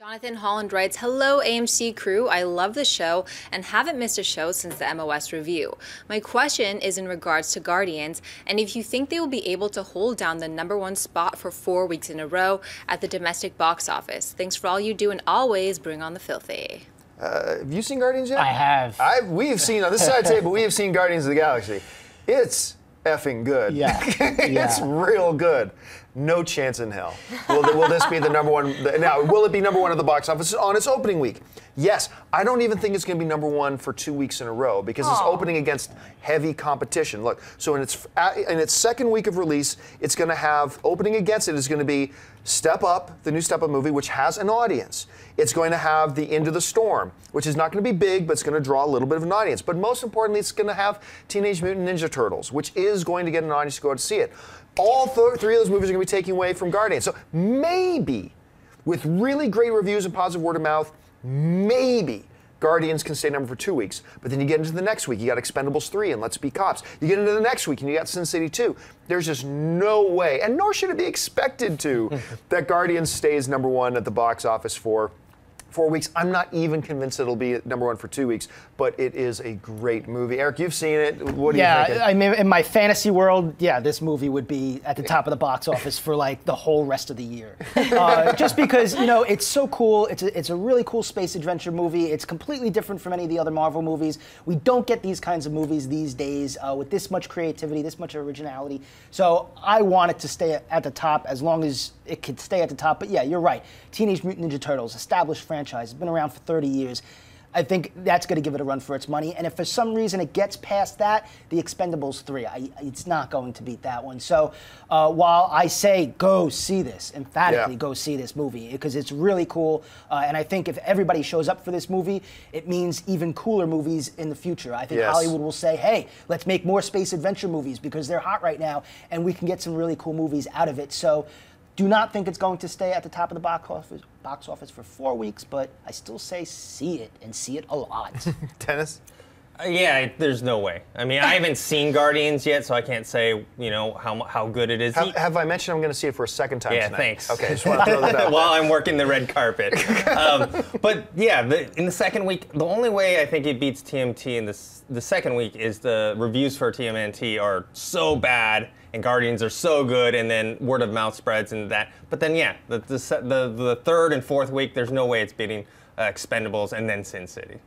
Jonathan Holland writes, "Hello AMC crew, I love the show and haven't missed a show since the MOS review. My question is in regards to Guardians and if you think they will be able to hold down the #1 spot for 4 weeks in a row at the domestic box office. Thanks for all you do and always bring on the filthy." Have you seen Guardians yet? I have. We have seen, on this side of the table, we have seen Guardians of the Galaxy. It's effing good. Yeah. It's real good. No chance in hell. Will this be the #1? Now, will it be #1 at the box office on its opening week? Yes. I don't even think it's going to be #1 for 2 weeks in a row because it's opening against heavy competition. Look, so in its second week of release, it's going to have, opening against it is going to be Step Up, the new Step Up movie, which has an audience. It's going to have The Into the Storm, which is not going to be big, but it's going to draw a little bit of an audience. But most importantly, it's going to have Teenage Mutant Ninja Turtles, which is going to get an audience to go out to see it. All three of those movies are going to be taking away from Guardians. So maybe, with really great reviews and positive word of mouth, maybe Guardians can stay number for 2 weeks. But then you get into the next week, you got Expendables 3 and Let's Be Cops. You get into the next week and you got Sin City 2. There's just no way, and nor should it be expected to, that Guardians stays #1 at the box office for 4 weeks. I'm not even convinced it'll be #1 for 2 weeks, but it is a great movie. Eric, you've seen it. What do you think? Yeah, I mean, in my fantasy world, yeah, this movie would be at the top of the box office for like the whole rest of the year. Just because, you know, it's so cool. It's a really cool space adventure movie. It's completely different from any of the other Marvel movies. We don't get these kinds of movies these days with this much creativity, this much originality. So I want it to stay at the top as long as it could stay at the top. But yeah, you're right. Teenage Mutant Ninja Turtles, established franchise, it's been around for 30 years. I think that's going to give it a run for its money. And if for some reason it gets past that, The Expendables 3, it's not going to beat that one. So while I say go see this, emphatically go see this movie, because it's really cool. And I think if everybody shows up for this movie, it means even cooler movies in the future. I think Hollywood will say, hey, let's make more space adventure movies because they're hot right now and we can get some really cool movies out of it. So do not think it's going to stay at the top of the box office for 4 weeks, but I still say see it, and see it a lot. Dennis? Yeah, there's no way. I mean, I haven't seen Guardians yet, so I can't say, you know, how good it is. Have I mentioned I'm going to see it for a second time tonight? Yeah, thanks. Okay, just want to throw that out. While I'm working the red carpet. But yeah, in the second week, the only way I think it beats TMT in the second week is the reviews for TMNT are so bad, and Guardians are so good, and then word of mouth spreads and that. But then yeah, the third and fourth week, there's no way it's beating Expendables and then Sin City.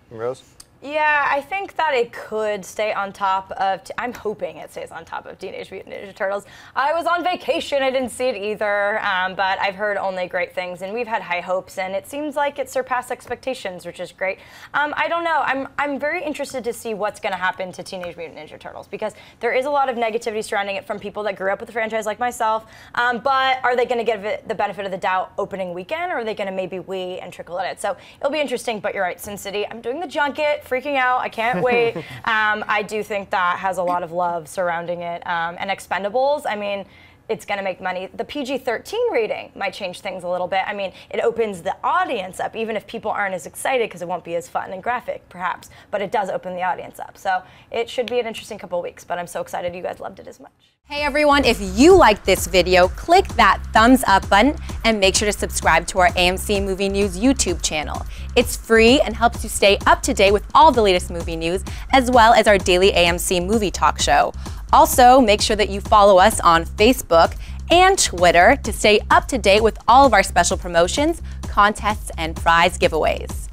Rose? Yeah, I think that it could stay on top of, I'm hoping it stays on top of Teenage Mutant Ninja Turtles. I was on vacation, I didn't see it either, but I've heard only great things, and we've had high hopes, and it seems like it surpassed expectations, which is great. I don't know, I'm very interested to see what's going to happen to Teenage Mutant Ninja Turtles, because there is a lot of negativity surrounding it from people that grew up with the franchise like myself, but are they going to give it the benefit of the doubt opening weekend, or are they going to maybe wait and trickle it in? So it'll be interesting, but you're right, Sin City, I'm doing the junket, freaking out. I can't wait. I do think that has a lot of love surrounding it. And Expendables, I mean, it's going to make money. The PG-13 rating might change things a little bit. I mean, it opens the audience up, even if people aren't as excited because it won't be as fun and graphic, perhaps. But it does open the audience up. So it should be an interesting couple of weeks. But I'm so excited you guys loved it as much. Hey everyone, if you liked this video, click that thumbs up button and make sure to subscribe to our AMC Movie News YouTube channel. It's free and helps you stay up to date with all the latest movie news, as well as our daily AMC movie talk show. Also, make sure that you follow us on Facebook and Twitter to stay up to date with all of our special promotions, contests, and prize giveaways.